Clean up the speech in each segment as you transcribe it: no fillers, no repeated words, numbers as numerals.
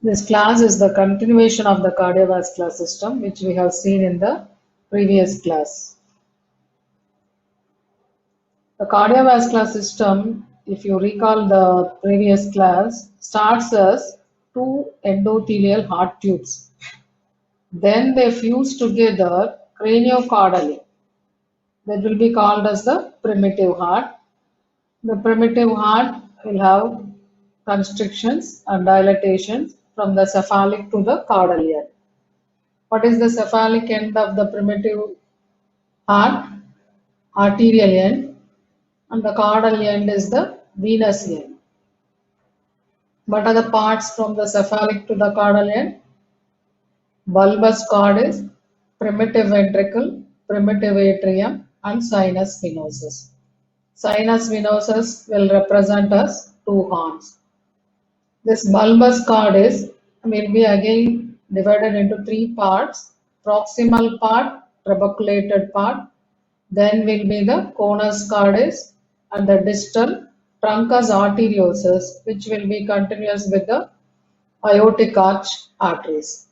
This class is the continuation of the cardiovascular system, which we have seen in the previous class. The cardiovascular system, if you recall the previous class, starts as two endothelial heart tubes. Then they fuse together craniocaudally. That will be called as the primitive heart. The primitive heart will have constrictions and dilatations from the cephalic to the caudal end. What is the cephalic end of the primitive heart? Arterial end, and the caudal end is the venous end. What are the parts from the cephalic to the caudal end? Bulbous cordis, primitive ventricle, primitive atrium, and sinus venosus. Sinus venosus will represent as two horns. This bulbous cordis will be again divided into three parts: proximal part, trabeculated part, then will be the conus cordis, and the distal truncus arteriosus, which will be continuous with the aortic arch arteries.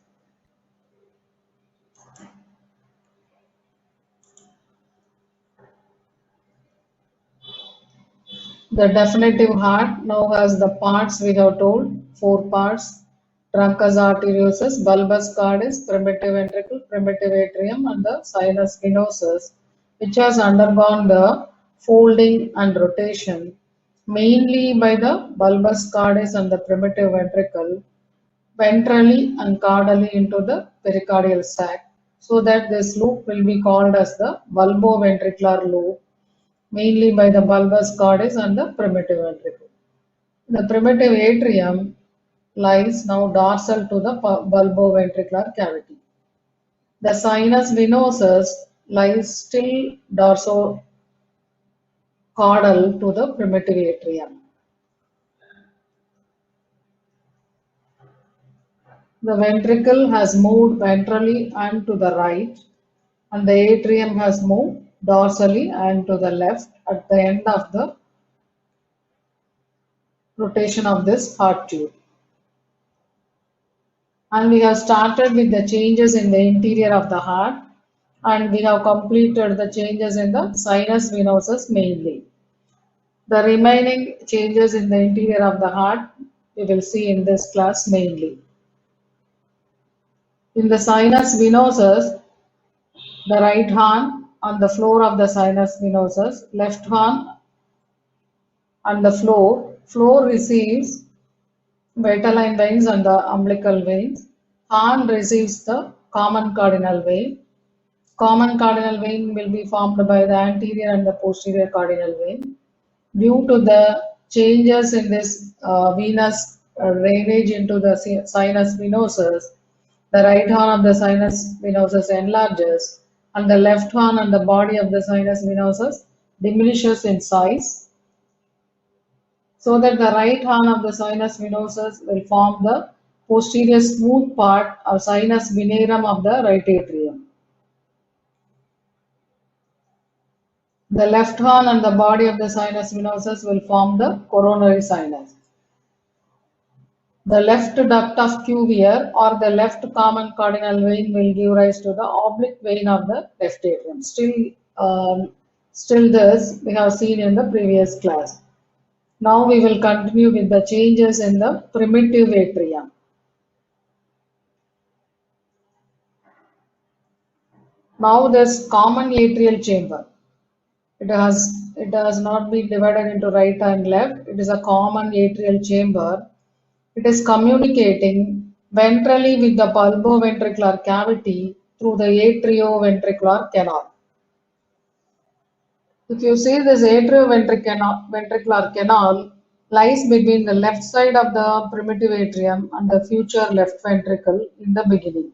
The definitive heart now has the parts we have told, four parts: truncus arteriosus, bulbous cordis, primitive ventricle, primitive atrium, and the sinus venosus, which has undergone the folding and rotation mainly by the bulbous cordis and the primitive ventricle ventrally and caudally into the pericardial sac, so that this loop will be called as the bulboventricular loop, mainly by the bulbous cordis and the primitive ventricle. The primitive atrium lies now dorsal to the bulboventricular cavity. The sinus venosus lies still dorsocaudal to the primitive atrium. The ventricle has moved ventrally and to the right, and the atrium has moved dorsally and to the left at the end of the rotation of this heart tube. And we have started with the changes in the interior of the heart, and we have completed the changes in the sinus venosus mainly. The remaining changes in the interior of the heart we will see in this class mainly. In the sinus venosus, the right horn on the floor of the sinus venosus, left horn on the floor receives vitelline veins and the umbilical veins. Horn receives the common cardinal vein. Common cardinal vein will be formed by the anterior and the posterior cardinal vein. Due to the changes in this venous drainage into the sinus venosus, the right horn of the sinus venosus enlarges, and the left horn and the body of the sinus venosus diminishes in size, so that the right horn of the sinus venosus will form the posterior smooth part of sinus venerum of the right atrium. The left horn and the body of the sinus venosus will form the coronary sinus. The left duct of Cuvier or the left common cardinal vein will give rise to the oblique vein of the left atrium. Still this we have seen in the previous class. Now we will continue with the changes in the primitive atrium. Now this common atrial chamber. It has not been divided into right and left. It is a common atrial chamber. It is communicating ventrally with the bulboventricular cavity through the atrioventricular canal. If you see, this atrioventricular canal lies between the left side of the primitive atrium and the future left ventricle in the beginning.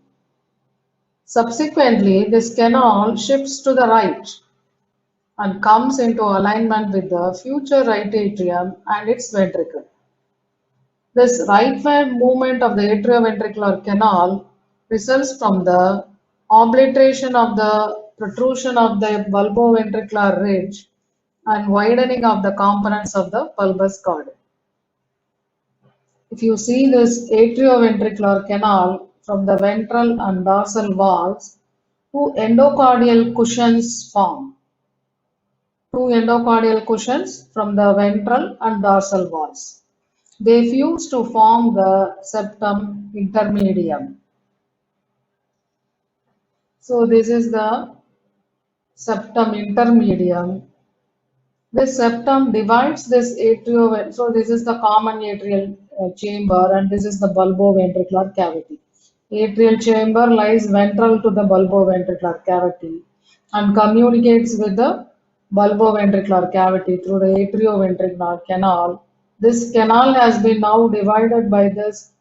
Subsequently, this canal shifts to the right and comes into alignment with the future right atrium and its ventricle. This rightward movement of the atrioventricular canal results from the obliteration of the protrusion of the bulboventricular ridge and widening of the components of the bulbous cord. If you see this atrioventricular canal from the ventral and dorsal walls, two endocardial cushions form. Two endocardial cushions from the ventral and dorsal walls. They fuse to form the septum intermedium. So this is the septum intermedium. This septum divides this atrioventricular. So this is the common atrial chamber, and this is the bulboventricular cavity. Atrial chamber lies ventral to the bulboventricular cavity and communicates with the bulboventricular cavity through the atrioventricular canal. This canal has been now divided by this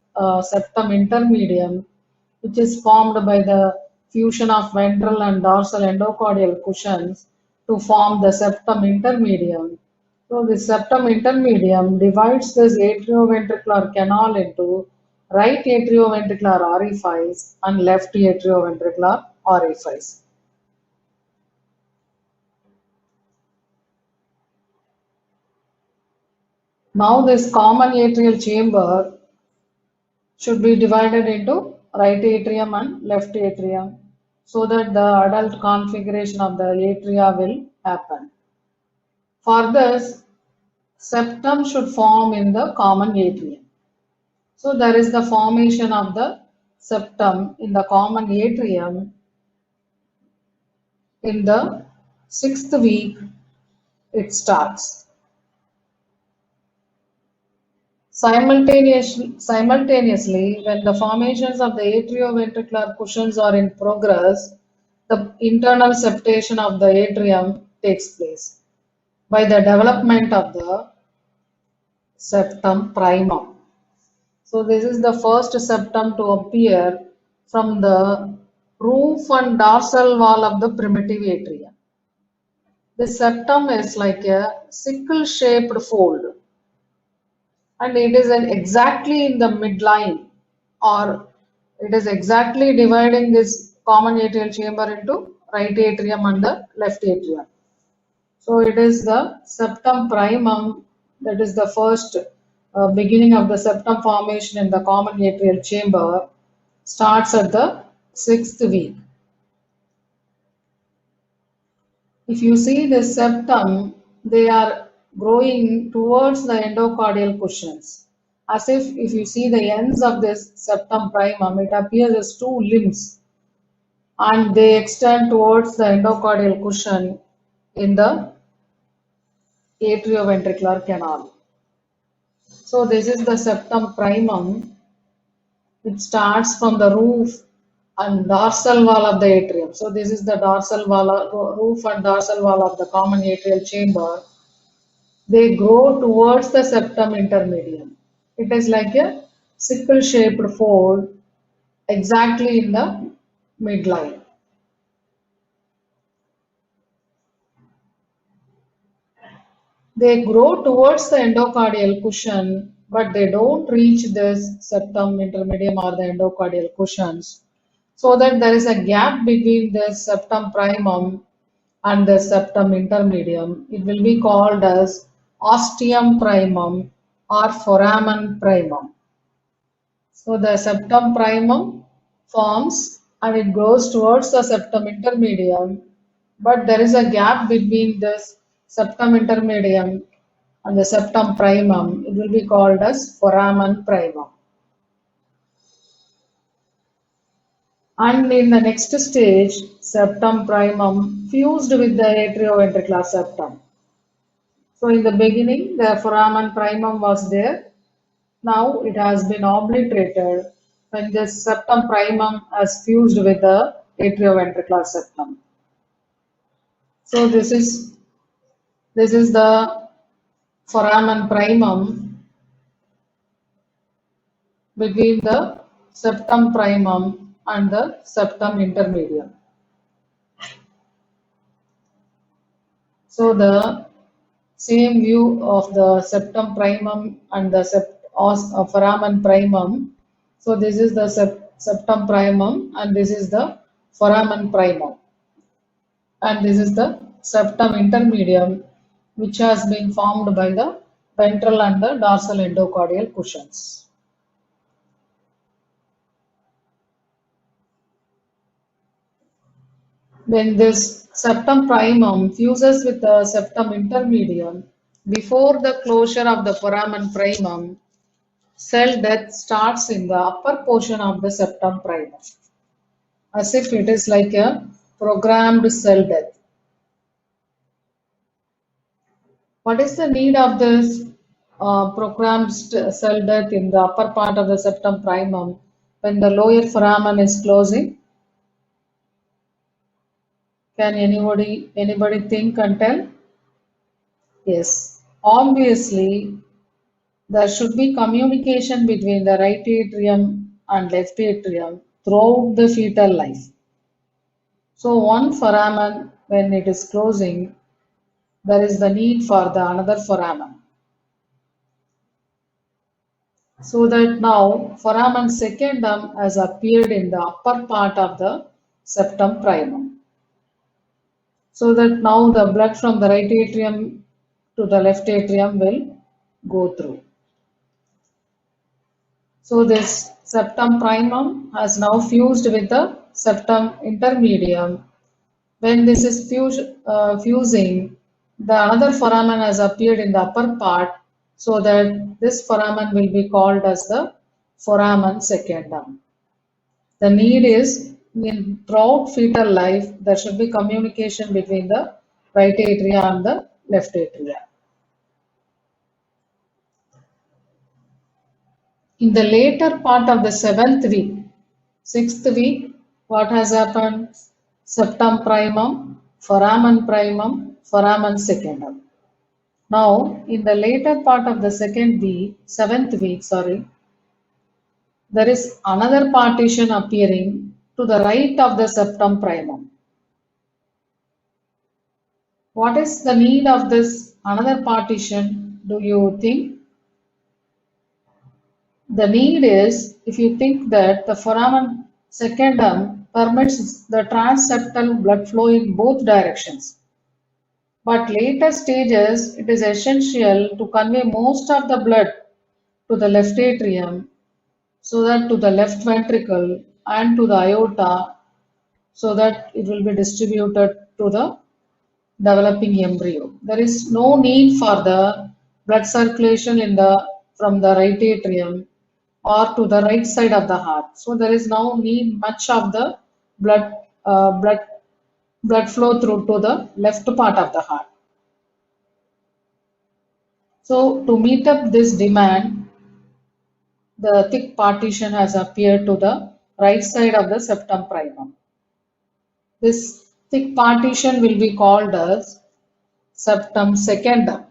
septum intermedium, which is formed by the fusion of ventral and dorsal endocardial cushions to form the septum intermedium. So the septum intermedium divides this atrioventricular canal into right atrioventricular orifice and left atrioventricular orifice. Now this common atrial chamber should be divided into right atrium and left atrium so that the adult configuration of the atria will happen. For this, septum should form in the common atrium. So there is the formation of the septum in the common atrium in the 6th week it starts. Simultaneously, when the formations of the atrioventricular cushions are in progress, the internal septation of the atrium takes place by the development of the septum primum. So this is the first septum to appear from the roof and dorsal wall of the primitive atria. The septum is like a sickle-shaped fold, and it is exactly in the midline, or it is exactly dividing this common atrial chamber into right atrium and the left atrium. So it is the septum primum, that is the first beginning of the septum formation in the common atrial chamber, starts at the 6th week. If you see the septum, they are growing towards the endocardial cushions. As if you see the ends of this septum primum, it appears as two limbs and they extend towards the endocardial cushion in the atrioventricular canal. So this is the septum primum, which starts from the roof and dorsal wall of the atrium. So this is the dorsal wall, roof and dorsal wall of the common atrial chamber. They grow towards the septum intermedium. It is like a sickle-shaped fold exactly in the midline. They grow towards the endocardial cushion, but they don't reach this septum intermedium or the endocardial cushions. So that there is a gap between the septum primum and the septum intermedium. It will be called as ostium primum or foramen primum. So the septum primum forms and it goes towards the septum intermedium, but there is a gap between this septum intermedium and the septum primum. It will be called as foramen primum. And in the next stage, septum primum fused with the atrioventricular septum. So in the beginning, the foramen primum was there. Now it has been obliterated when the septum primum has fused with the atrioventricular septum. So this is the foramen primum between the septum primum and the septum intermedium. So the same view of the septum primum and the foramen primum. So this is the septum primum and this is the foramen primum. And this is the septum intermedium, which has been formed by the ventral and the dorsal endocardial cushions. When this septum primum fuses with the septum intermedium, before the closure of the foramen primum, cell death starts in the upper portion of the septum primum, as if it is like a programmed cell death. What is the need of this programmed cell death in the upper part of the septum primum when the lower foramen is closing? Can anybody think and tell? Yes, obviously there should be communication between the right atrium and left atrium throughout the fetal life. So one foramen, when it is closing, there is the need for the another foramen. So that now foramen secundum has appeared in the upper part of the septum primum. So that now the blood from the right atrium to the left atrium will go through. So this septum primum has now fused with the septum intermedium. When this is fusing, the another foramen has appeared in the upper part, so that this foramen will be called as the foramen secundum. The need is in throughout fetal life, there should be communication between the right atria and the left atria. In the later part of the seventh week, sixth week, what has happened? Septum primum, foramen secundum. Now, in the later part of the seventh week, there is another partition appearing to the right of the septum primum. What is the need of this another partition, do you think? The need is, if you think that the foramen secundum permits the transseptal blood flow in both directions. But later stages, it is essential to convey most of the blood to the left atrium, so that to the left ventricle and to the aorta, so that it will be distributed to the developing embryo. There is no need for the blood circulation from the right atrium or to the right side of the heart. So there is no need much of the blood uh, blood blood flow through to the left part of the heart. So to meet up this demand, the thick partition has appeared to the right side of the septum primum. This thick partition will be called as septum secundum.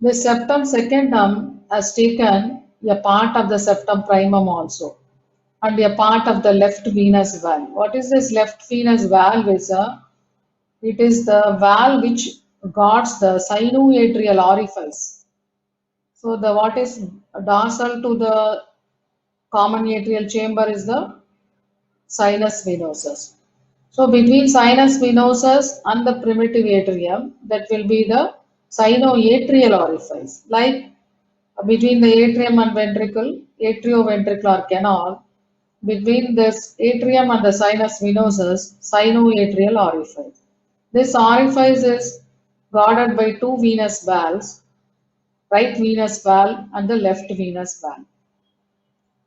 The septum secundum has taken a part of the septum primum also and a part of the left venous valve. What is this left venous valve? It is the valve which guards the sinoatrial orifice. So the what is dorsal to the common atrial chamber is the sinus venosus. So between sinus venosus and the primitive atrium, that will be the sinoatrial orifice. Like between the atrium and ventricle, atrioventricular canal, between this atrium and the sinus venosus, sinoatrial orifice. This orifice is guarded by two venous valves, right venous valve and the left venous valve.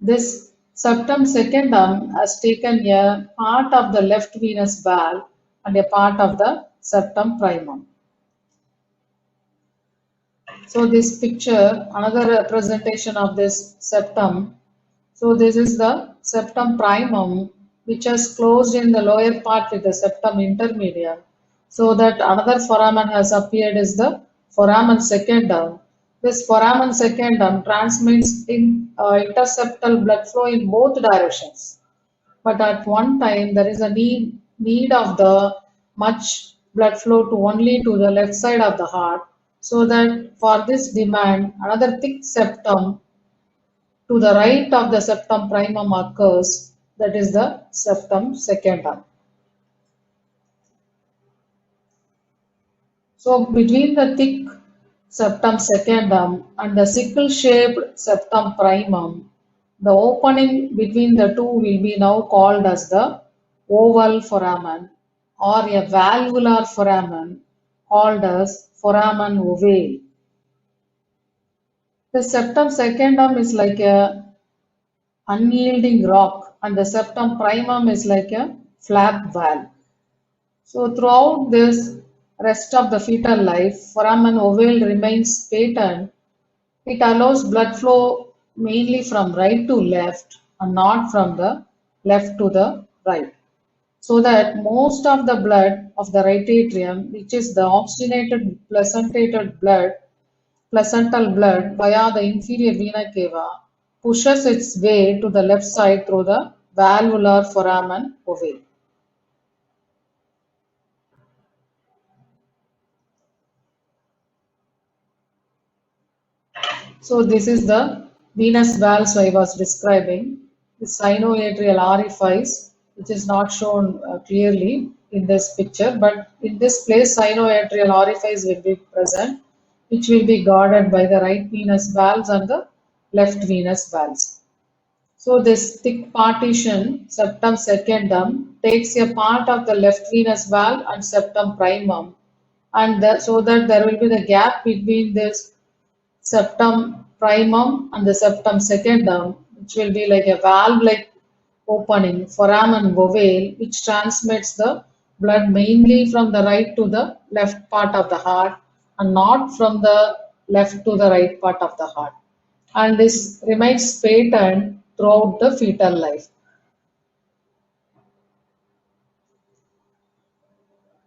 This septum secundum has taken a part of the left venous valve and a part of the septum primum. So this picture, another representation of this septum. So this is the septum primum, which has closed in the lower part with the septum intermedium. So that another foramen has appeared is the foramen secundum. This foramen secundum transmits interseptal blood flow in both directions. But at one time there is a need of the much blood flow to only to the left side of the heart. So that for this demand, another thick septum to the right of the septum primum occurs, that is the septum secundum. So between the thick septum secundum and the sickle-shaped septum primum, the opening between the two will be now called as the oval foramen or a valvular foramen called as foramen ovale. The septum secundum is like a unyielding rock and the septum primum is like a flap valve. So throughout this rest of the fetal life, foramen ovale remains patent. It allows blood flow mainly from right to left and not from the left to the right. So that most of the blood of the right atrium, which is the oxygenated placental blood via the inferior vena cava, pushes its way to the left side through the valvular foramen ovale. So this is the venous valves I was describing, the sinoatrial orifice, which is not shown clearly in this picture, but in this place sinoatrial orifice will be present, which will be guarded by the right venous valves and the left venous valves. So this thick partition, septum secundum, takes a part of the left venous valve and septum primum, and so that there will be the gap between this septum primum and the septum secundum, which will be like a valve-like opening, foramen ovale, which transmits the blood mainly from the right to the left part of the heart and not from the left to the right part of the heart. And this remains patent throughout the fetal life.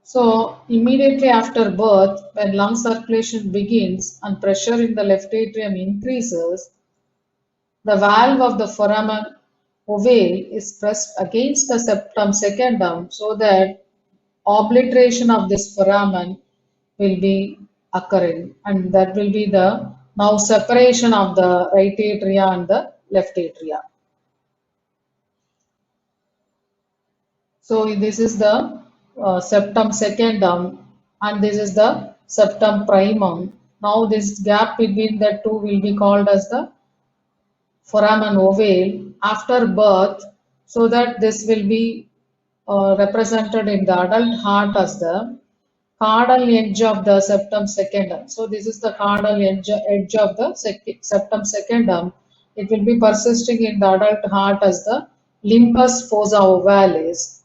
So, immediately after birth, when lung circulation begins and pressure in the left atrium increases, the valve of the foramen ovale is pressed against the septum secundum so that obliteration of this foramen will be occurring, and that will be the now separation of the right atria and the left atria. So this is the septum secundum and this is the septum primum. Now this gap between the two will be called as the foramen ovale after birth, so that this will be represented in the adult heart as the caudal edge of the septum secundum. So this is the caudal edge of the septum secundum. It will be persisting in the adult heart as the limbus fossa ovalis,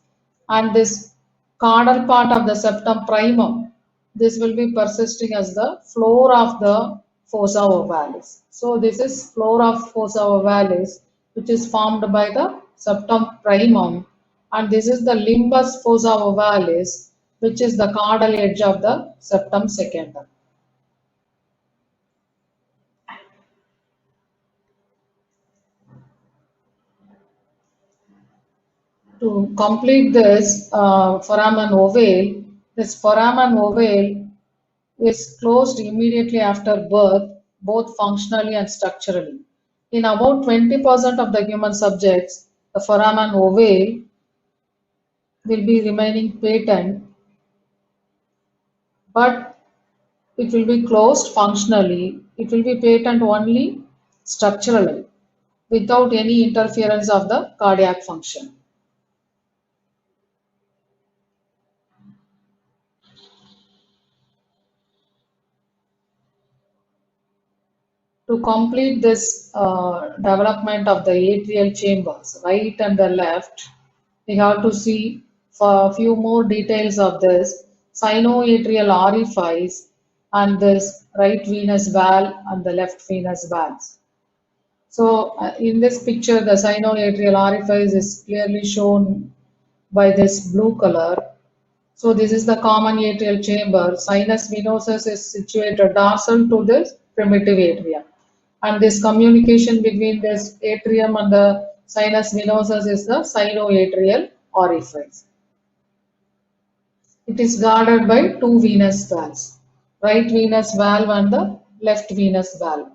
and this caudal part of the septum primum, this will be persisting as the floor of the fossa ovalis. So this is floor of fossa ovalis, which is formed by the septum primum, and this is the limbus fossa ovalis, which is the caudal edge of the septum secundum. To complete this foramen ovale, this foramen ovale is closed immediately after birth, both functionally and structurally. In about 20% of the human subjects, the foramen ovale will be remaining patent, but it will be closed functionally. It will be patent only structurally, without any interference of the cardiac function. To complete this development of the atrial chambers, right and the left, we have to see for a few more details of this sinoatrial orifice and this right venous valve and the left venous valves. So in this picture, the sinoatrial orifice is clearly shown by this blue color. So this is the common atrial chamber. Sinus venosus is situated dorsal to this primitive atrium. And this communication between this atrium and the sinus venosus is the sinoatrial orifice. It is guarded by two venous valves, right venous valve and the left venous valve.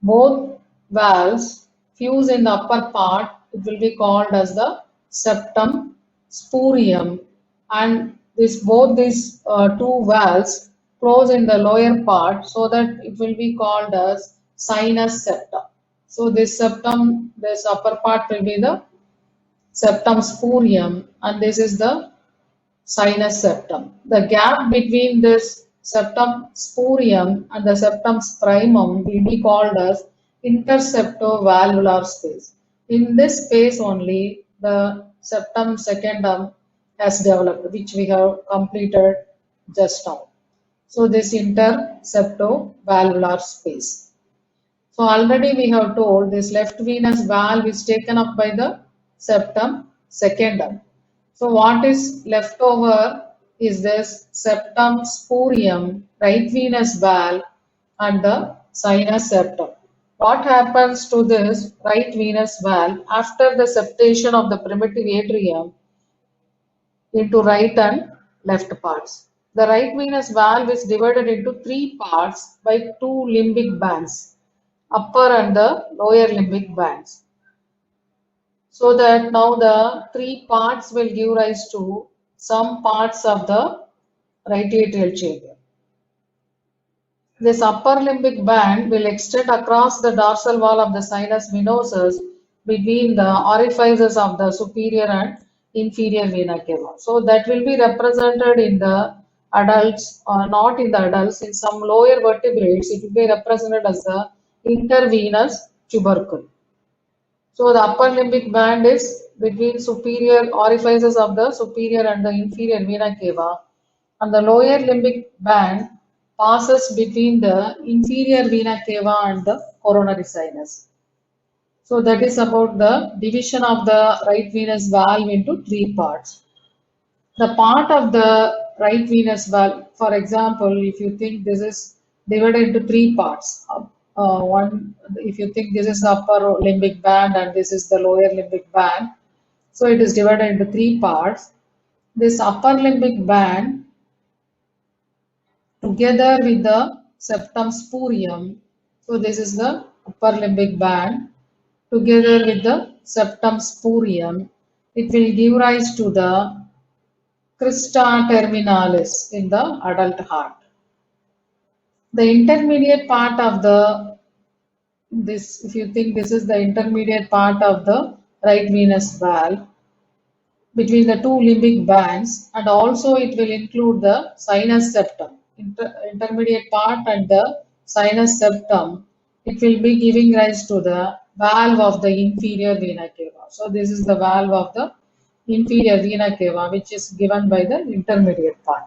Both valves fuse in the upper part. It will be called as the septum spurium, and both these two valves close in the lower part, so that it will be called as sinus septum. So this septum, this upper part will be the septum spurium, and this is the sinus septum. The gap between this septum spurium and the septum primum will be called as interseptovalvular space. In this space only, the septum secundum has developed, which we have completed just now. So this interseptovalvular space. So already we have told this left venous valve is taken up by the septum secundum. So what is left over is this septum spurium, right venous valve, and the sinus septum. What happens to this right venous valve after the septation of the primitive atrium into right and left parts? The right venous valve is divided into three parts by two limbic bands, upper and the lower limbic bands. So that now the three parts will give rise to some parts of the right atrial chamber. This upper limbic band will extend across the dorsal wall of the sinus venosus between the orifices of the superior and inferior vena cava. So that will be represented in the adults or not in the adults. In some lower vertebrates, it will be represented as the intervenous tubercle. So the upper limbic band is between superior orifices of the superior and the inferior vena cava, and the lower limbic band passes between the inferior vena cava and the coronary sinus. So that is about the division of the right venous valve into three parts. The part of the right venous valve, for example, if you think this is divided into three parts, one, if you think this is the upper limbic band and this is the lower limbic band, so it is divided into three parts. This upper limbic band, together with the septum spurium, so this is the upper limbic band, together with the septum spurium, it will give rise to the crista terminalis in the adult heart. The intermediate part of the this, if you think this is the intermediate part of the right venous valve between the two limbic bands, and also it will include the sinus septum. Intermediate part and the sinus septum, it will be giving rise to the valve of the inferior vena cava. So this is the valve of the inferior vena cava, which is given by the intermediate part.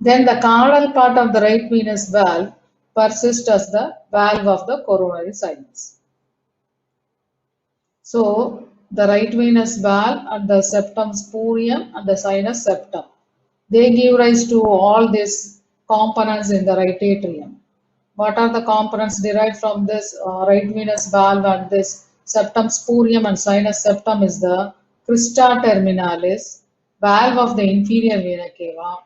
Then the caudal part of the right venous valve persists as the valve of the coronary sinus. So the right venous valve and the septum spurium and the sinus septum, they give rise to all these components in the right atrium. What are the components derived from this right venous valve and this septum spurium and sinus septum is the crista terminalis, valve of the inferior vena cava,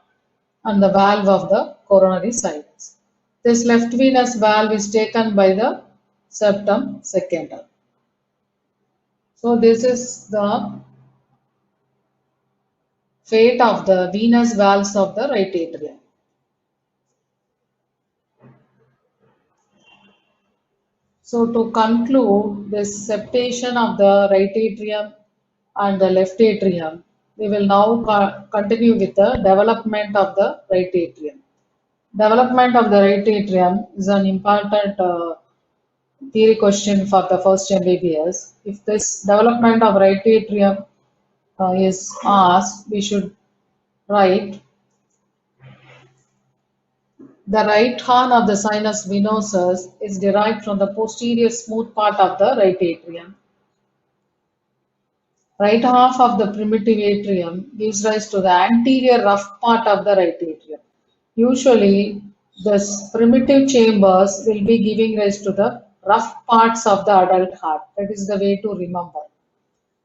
and the valve of the coronary sinus. This left venous valve is taken by the septum secundum. So this is the fate of the venous valves of the right atrium. So to conclude this septation of the right atrium and the left atrium, we will now continue with the development of the right atrium. Development of the right atrium is an important theory question for the first MBBS. If this development of right atrium is asked, we should write the right horn of the sinus venosus is derived from the posterior smooth part of the right atrium. Right half of the primitive atrium gives rise to the anterior rough part of the right atrium. Usually, this primitive chambers will be giving rise to the rough parts of the adult heart. That is the way to remember.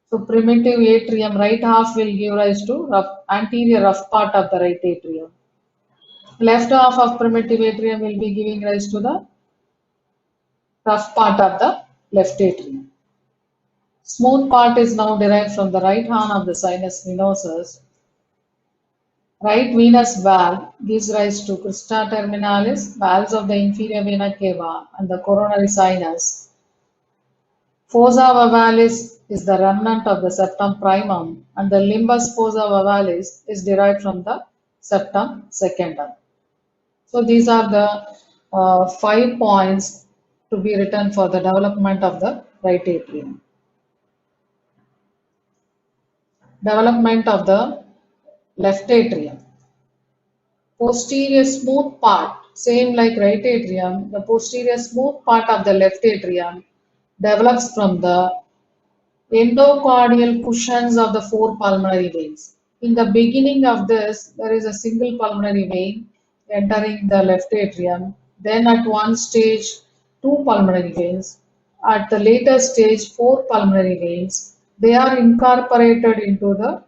So, primitive atrium right half will give rise to anterior rough part of the right atrium. Left half of primitive atrium will be giving rise to the rough part of the left atrium. Smooth part is now derived from the right horn of the sinus venosus. Right venous valve gives rise to crista terminalis, valves of the inferior vena cava and the coronary sinus. Fossa ovalis is the remnant of the septum primum, and the limbus fossa ovalis is derived from the septum secundum. So these are the 5 points to be written for the development of the right atrium. Development of the left atrium. Posterior smooth part, same like right atrium, the posterior smooth part of the left atrium develops from the endocardial cushions of the four pulmonary veins. In the beginning of this, there is a single pulmonary vein entering the left atrium. Then at one stage, two pulmonary veins. At the later stage, four pulmonary veins. They are incorporated into the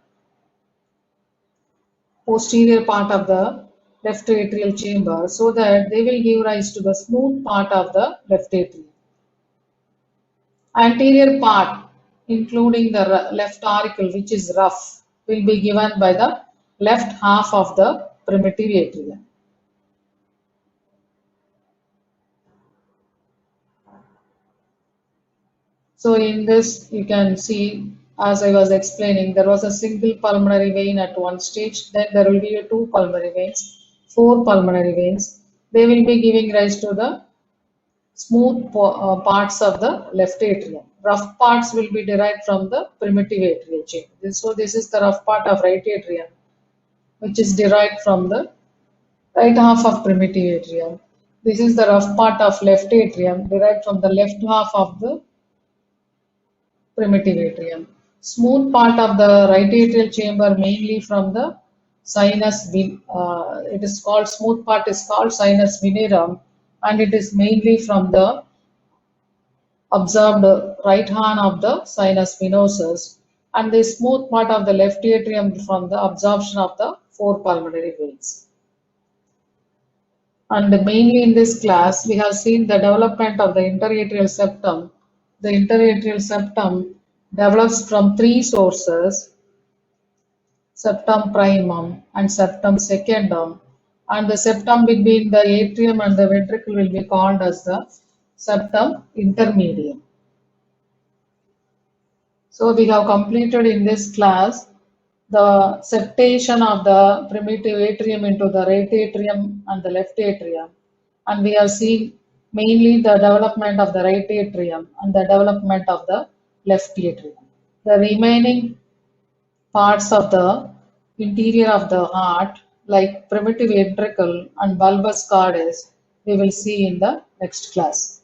posterior part of the left atrial chamber so that they will give rise to the smooth part of the left atrium. Anterior part, including the left auricle, which is rough, will be given by the left half of the primitive atrium. So in this, you can see, as I was explaining, there was a single pulmonary vein at one stage, then there will be two pulmonary veins, four pulmonary veins. They will be giving rise to the smooth parts of the left atrium. Rough parts will be derived from the primitive atrial chamber. So this is the rough part of right atrium, which is derived from the right half of primitive atrium. This is the rough part of left atrium derived from the left half of the primitive atrium. Smooth part of the right atrial chamber mainly from the sinus, it is called, smooth part is called sinus venerum, and it is mainly from the observed right horn of the sinus venosus, and the smooth part of the left atrium from the absorption of the four pulmonary veins. And mainly in this class, we have seen the development of the interatrial septum. The interatrial septum develops from three sources: septum primum and septum secundum, and the septum between the atrium and the ventricle will be called as the septum intermedium. So we have completed in this class the septation of the primitive atrium into the right atrium and the left atrium, and we have seen mainly the development of the right atrium and the development of the left atrium. The remaining parts of the interior of the heart, like primitive ventricle and bulbus cordis, we will see in the next class.